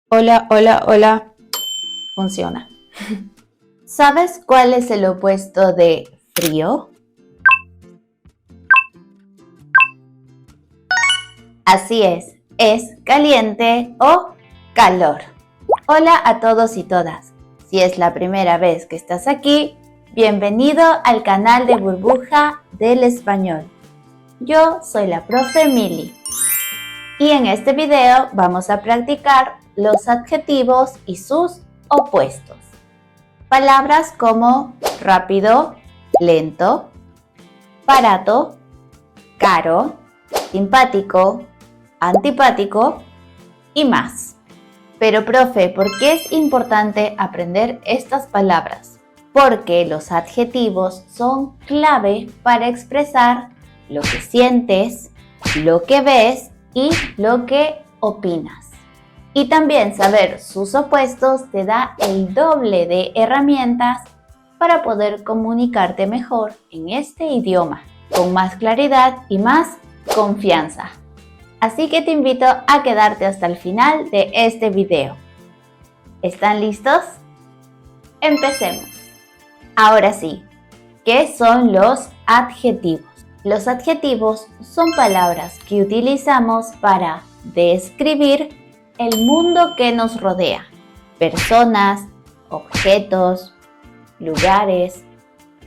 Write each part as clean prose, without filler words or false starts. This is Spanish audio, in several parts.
Hola, hola, hola. Funciona. ¿Sabes cuál es el opuesto de frío? Así es caliente o calor. Hola a todos y todas. Si es la primera vez que estás aquí, bienvenido al canal de Burbuja del Español. Yo soy la profe Mili. Y en este video vamos a practicar los adjetivos y sus opuestos. Palabras como rápido, lento, barato, caro, simpático, antipático y más. Pero profe, ¿por qué es importante aprender estas palabras? Porque los adjetivos son clave para expresar lo que sientes, lo que ves y lo que opinas. Y también saber sus opuestos te da el doble de herramientas para poder comunicarte mejor en este idioma, con más claridad y más confianza. Así que te invito a quedarte hasta el final de este video. ¿Están listos? Empecemos. Ahora sí, ¿qué son los adjetivos? Los adjetivos son palabras que utilizamos para describir el mundo que nos rodea, personas, objetos, lugares,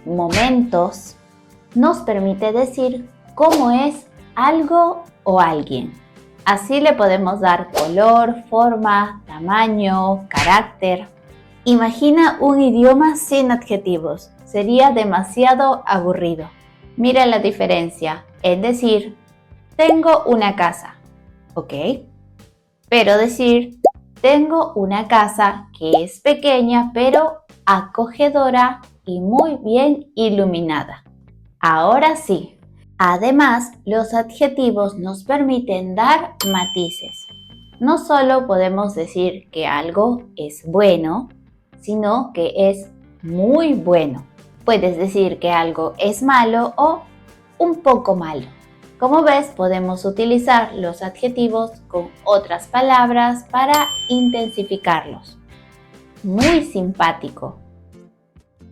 momentos. Nos permite decir cómo es algo o alguien. Así le podemos dar color, forma, tamaño, carácter. Imagina un idioma sin adjetivos. Sería demasiado aburrido. Mira la diferencia, es decir, tengo una casa, ¿ok? Pero decir, tengo una casa que es pequeña pero acogedora y muy bien iluminada. Ahora sí. Además, los adjetivos nos permiten dar matices. No solo podemos decir que algo es bueno, sino que es muy bueno. Puedes decir que algo es malo o un poco malo. Como ves, podemos utilizar los adjetivos con otras palabras para intensificarlos. Muy simpático.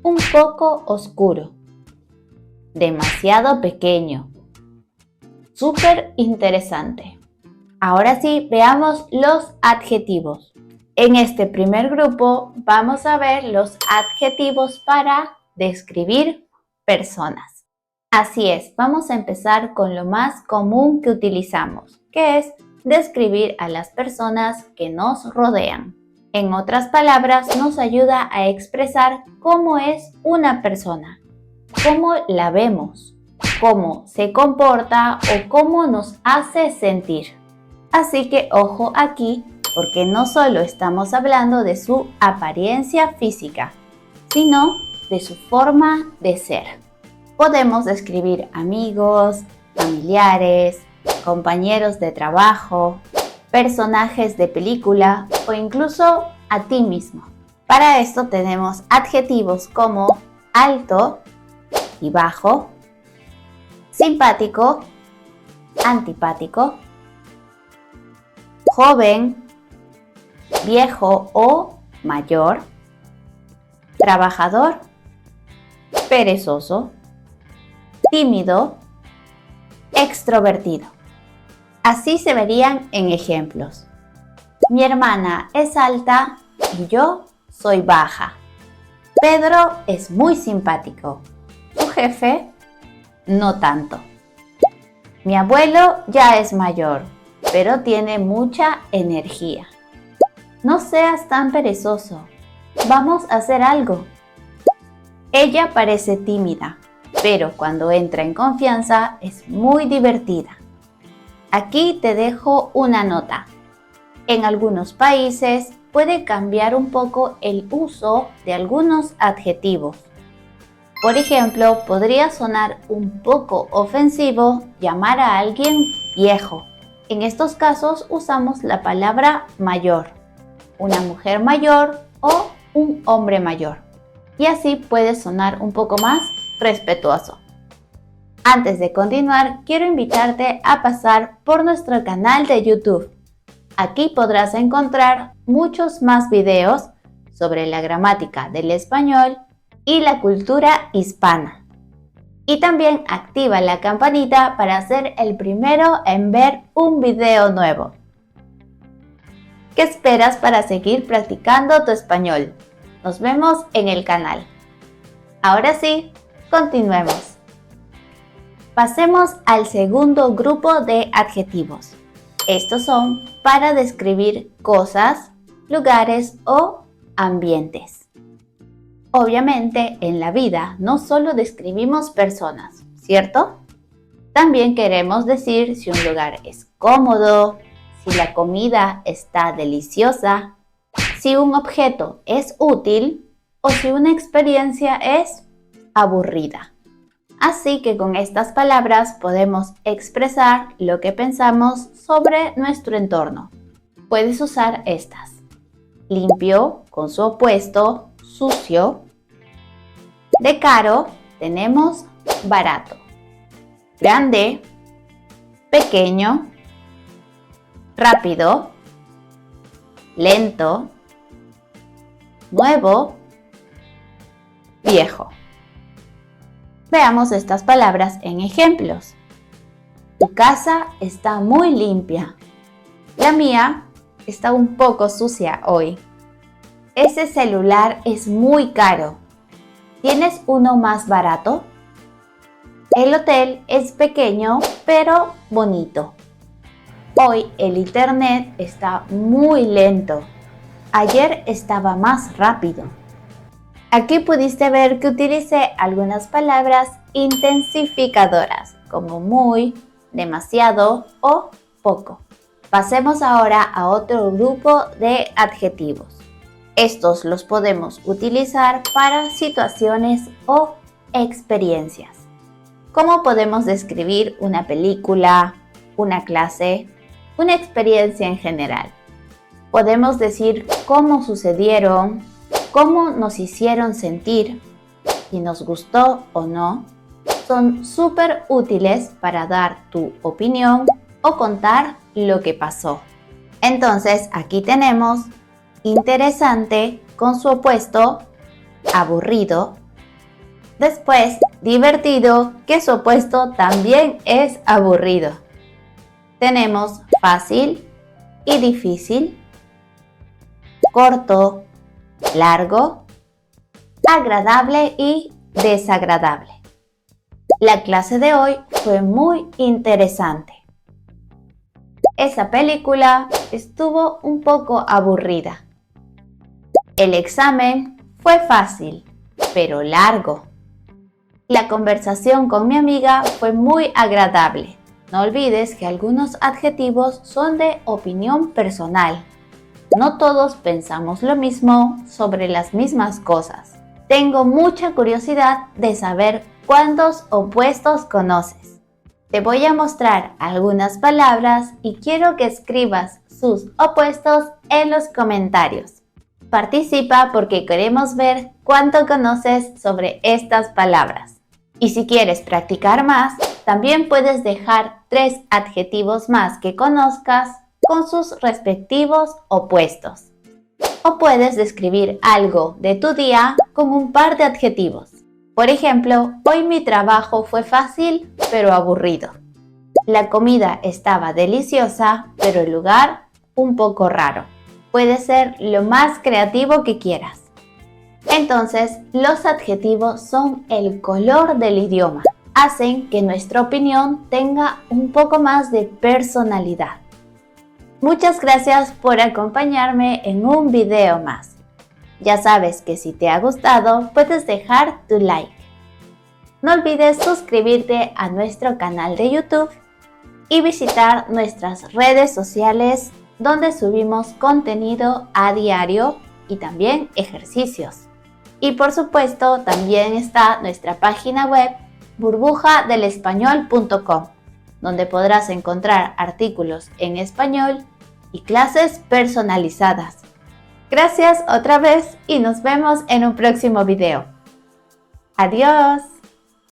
Un poco oscuro. Demasiado pequeño. Súper interesante. Ahora sí, veamos los adjetivos. En este primer grupo vamos a ver los adjetivos para describir personas. Así es, vamos a empezar con lo más común que utilizamos, que es describir a las personas que nos rodean. En otras palabras, nos ayuda a expresar cómo es una persona, cómo la vemos, cómo se comporta o cómo nos hace sentir. Así que ojo aquí, porque no solo estamos hablando de su apariencia física, sino de su forma de ser. Podemos describir amigos, familiares, compañeros de trabajo, personajes de película o incluso a ti mismo. Para esto tenemos adjetivos como alto y bajo, simpático, antipático, joven, viejo o mayor, trabajador, perezoso, tímido, extrovertido. Así se verían en ejemplos. Mi hermana es alta y yo soy baja. Pedro es muy simpático. Tu jefe, no tanto. Mi abuelo ya es mayor, pero tiene mucha energía. No seas tan perezoso. Vamos a hacer algo. Ella parece tímida, pero cuando entra en confianza es muy divertida. Aquí te dejo una nota. En algunos países puede cambiar un poco el uso de algunos adjetivos. Por ejemplo, podría sonar un poco ofensivo llamar a alguien viejo. En estos casos usamos la palabra mayor, una mujer mayor o un hombre mayor. Y así puede sonar un poco más respetuoso. Antes de continuar, quiero invitarte a pasar por nuestro canal de YouTube. Aquí podrás encontrar muchos más videos sobre la gramática del español y la cultura hispana. Y también activa la campanita para ser el primero en ver un video nuevo. ¿Qué esperas para seguir practicando tu español? Nos vemos en el canal. Ahora sí, continuemos. Pasemos al segundo grupo de adjetivos. Estos son para describir cosas, lugares o ambientes. Obviamente, en la vida no solo describimos personas, ¿cierto? También queremos decir si un lugar es cómodo, si la comida está deliciosa, si un objeto es útil o si una experiencia es aburrida. Así que con estas palabras podemos expresar lo que pensamos sobre nuestro entorno. Puedes usar estas: limpio con su opuesto, sucio. De caro tenemos barato. Grande, pequeño, rápido, lento, nuevo, viejo. Veamos estas palabras en ejemplos. Tu casa está muy limpia. La mía está un poco sucia hoy. Ese celular es muy caro. ¿Tienes uno más barato? El hotel es pequeño pero bonito. Hoy el internet está muy lento. Ayer estaba más rápido. Aquí pudiste ver que utilicé algunas palabras intensificadoras como muy, demasiado o poco. Pasemos ahora a otro grupo de adjetivos. Estos los podemos utilizar para situaciones o experiencias. ¿Cómo podemos describir una película, una clase, una experiencia en general? Podemos decir cómo sucedieron, cómo nos hicieron sentir, si nos gustó o no. Son súper útiles para dar tu opinión o contar lo que pasó. Entonces, aquí tenemos interesante con su opuesto, aburrido. Después, divertido, que su opuesto también es aburrido. Tenemos fácil y difícil, corto, largo, agradable y desagradable. La clase de hoy fue muy interesante. Esa película estuvo un poco aburrida. El examen fue fácil, pero largo. La conversación con mi amiga fue muy agradable. No olvides que algunos adjetivos son de opinión personal. No todos pensamos lo mismo sobre las mismas cosas. Tengo mucha curiosidad de saber cuántos opuestos conoces. Te voy a mostrar algunas palabras y quiero que escribas sus opuestos en los comentarios. Participa porque queremos ver cuánto conoces sobre estas palabras. Y si quieres practicar más, también puedes dejar 3 adjetivos más que conozcas con sus respectivos opuestos. O puedes describir algo de tu día con un par de adjetivos. Por ejemplo, hoy mi trabajo fue fácil pero aburrido. La comida estaba deliciosa, pero el lugar un poco raro. Puede ser lo más creativo que quieras. Entonces, los adjetivos son el color del idioma. Hacen que nuestra opinión tenga un poco más de personalidad. Muchas gracias por acompañarme en un video más. Ya sabes que si te ha gustado, puedes dejar tu like. No olvides suscribirte a nuestro canal de YouTube y visitar nuestras redes sociales donde subimos contenido a diario y también ejercicios. Y por supuesto, también está nuestra página web burbujadelespañol.com, donde podrás encontrar artículos en español y clases personalizadas. Gracias otra vez y nos vemos en un próximo video. ¡Adiós!